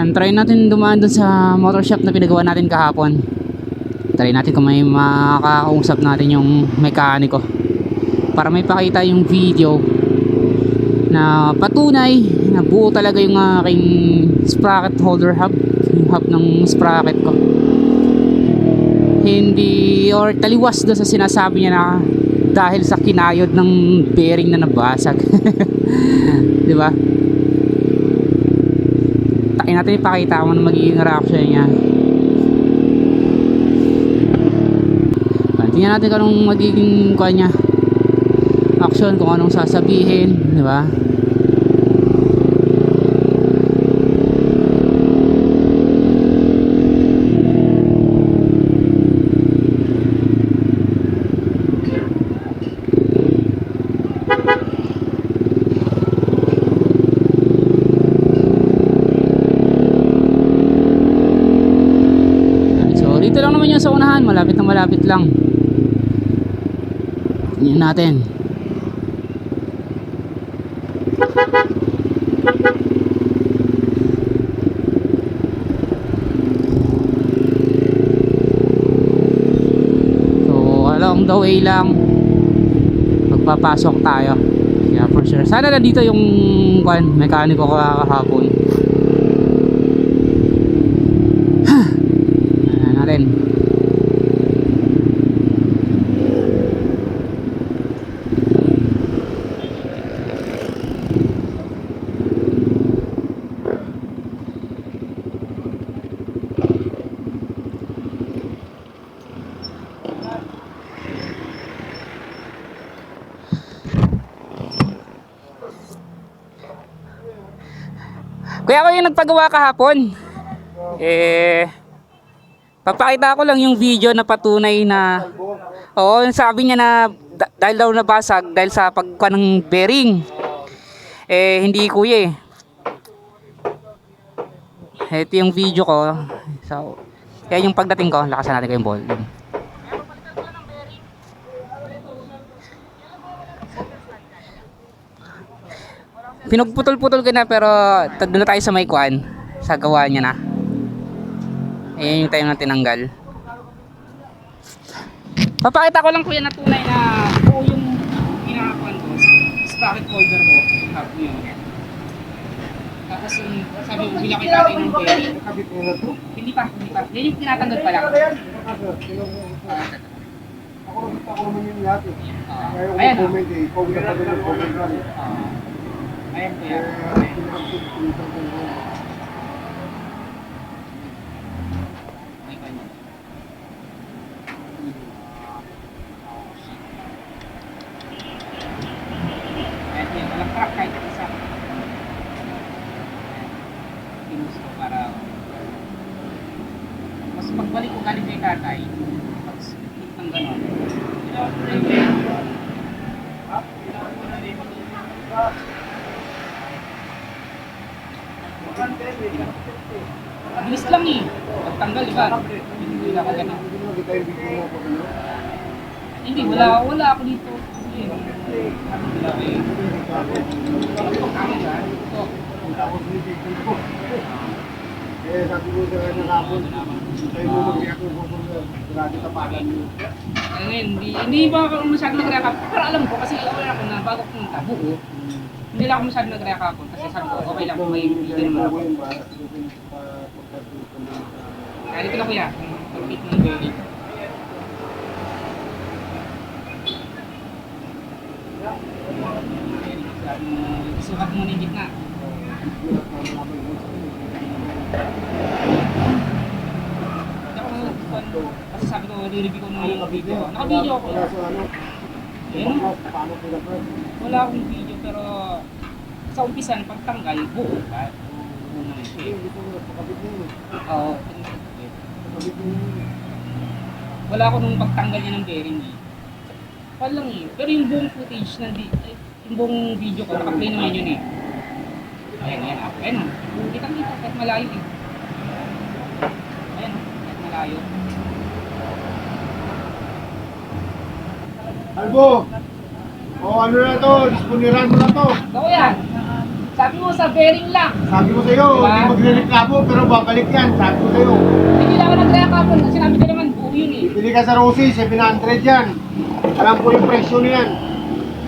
Ayan, try natin dumaan dun sa motor shop na pinagawa natin kahapon. Try natin kung may makakausap natin yung mekaniko para may pakita yung video na patunay na buo talaga yung aking sprocket holder hub, yung hub ng sprocket ko. Hindi or taliwas doon sa sinasabi niya na dahil sa kinayod ng bearing na nabasag. Di ba? Takin natin ipakita mo na magiging reaction niya. Tingnan natin kung anong magiging kanya action, kung anong sasabihin, di ba? So dito lang naman yung sa unahan, malapit na malapit lang. Tingnan natin. So along the way lang magpapasok tayo. Yeah, for sure. Sana nandito yung mekaniko ko kahapon. Ayan natin. Kaya ako yung nagpagawa kahapon. Papakita ko lang yung video na patunay na oo, sabi niya na dahil daw nabasag dahil sa pagkuha ng bearing. Hindi kuya ito yung video ko. So, kaya yung pagdating ko, lakasan natin ko yung volume. Pinagputol-putol ko na pero doon na tayo sa may kuan, sa gawa niya na. Ayan yung tayo na tinanggal. Papakita ko lang kuya na tunay na buo yung ginagawan ko. Sprocket holder ko. Hub yun. Tapos yung sabi mo bilaki natin ng bearing. Hindi pa. Yan yung tinatanggal pa lang. Ako naman yung lahat eh. Ayan o. Ayan kuya. Kahit isa pinus ko para mas pagbalik ko galing kay tatay pag-split ng gano'n bilis lang pagtanggal diba hindi na ako gano'n hindi wala ako dito sabi ko sa kanya kapon, tayo mo mag-iyak ng kukunod, grabe tapalan nyo. Hindi ba ako masyadong nag-react pero alam ko kasi aware ako na bago pumunta buo hindi lang ako masyadong nag-react ako kasi sabi ko okay lang may video naman ako kaya dito na kuya pag-fit ng bearing isukat mo na yung gitna kasi sabi ko re-review ko na yung video naka-video ako wala akong video pero sa umpisan pagtanggal buo ba? Oo wala ako nung pagtanggal niya ng bearing lang pero yung buong footage yung buong video ko naka-play naman yun ayan kita kahit malayo ayan kahit malayo Albo! O ano na to? Disponiran mo na to? so yan sabi mo sa bearing lang. Sabi ko sa'yo, Diba? hindi magre-reklamo pero babalik yan. Sabi ko sa'yo. Hindi lang ako nagreklamo. Sinabi ko naman, buo yun eh. Bili ka sa Rosie, 700 yan. Alam ko yung presyo niyan.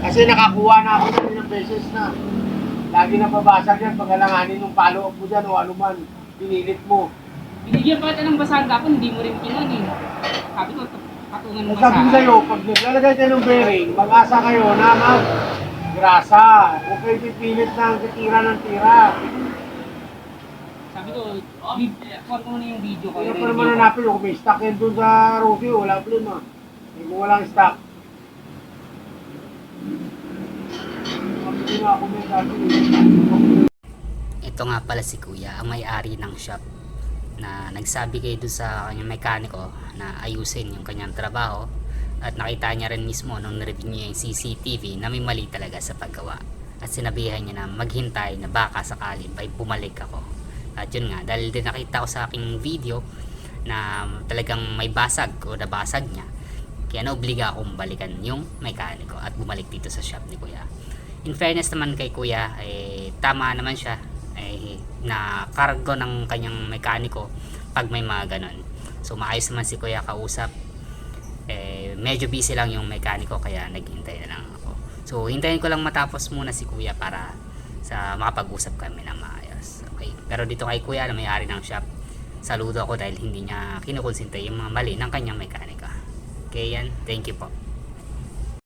Kasi nakakuha na ako yan ilang beses na. Lagi na babasag yan pag alanganin yung follow-up mo dyan o ano man. Pinilit mo. Binigyan pa kita ng basahan kapon, hindi mo rin kinon eh. Sabi ko, patungan mo Sabi ko sa'yo, pag naglalagay kayo ng bearing, mag-asa kayo na mag-grasa. Huwag kayo pipilit ng tira ng tira. Sabi ko, kuha ko muna yung video ko. Kaya pa naman hanapin kung may stock yan doon sa Rosie, wala problema. Kung walang stock. Mabili na ako may dati. Ito nga pala si Kuya, ang may-ari ng shop na nagsabi kayo doon sa kanyang mekaniko na ayusin yung kanyang trabaho at nakita niya rin mismo nung na-review niya yung CCTV na may mali talaga sa paggawa at sinabihan niya na maghintay na baka sakali ay bumalik ako. At yun nga, dahil din nakita ko sa aking video na talagang may basag o nabasag niya, kaya naobliga akong balikan yung mekaniko at bumalik dito sa shop ni Kuya. In fairness naman kay Kuya, tama naman siya na cargo ng kanyang mekaniko pag may mga ganon. So maayos naman si Kuya kausap. Medyo busy lang yung mekaniko kaya naghintay na lang ako. So hintayin ko lang matapos muna si Kuya para sa makapag-usap kami ng maayos. Okay. Pero dito kay Kuya na may-ari ng shop, saludo ako dahil hindi niya kinukonsinta yung mga mali ng kanyang mekanika. Okay yan, thank you po.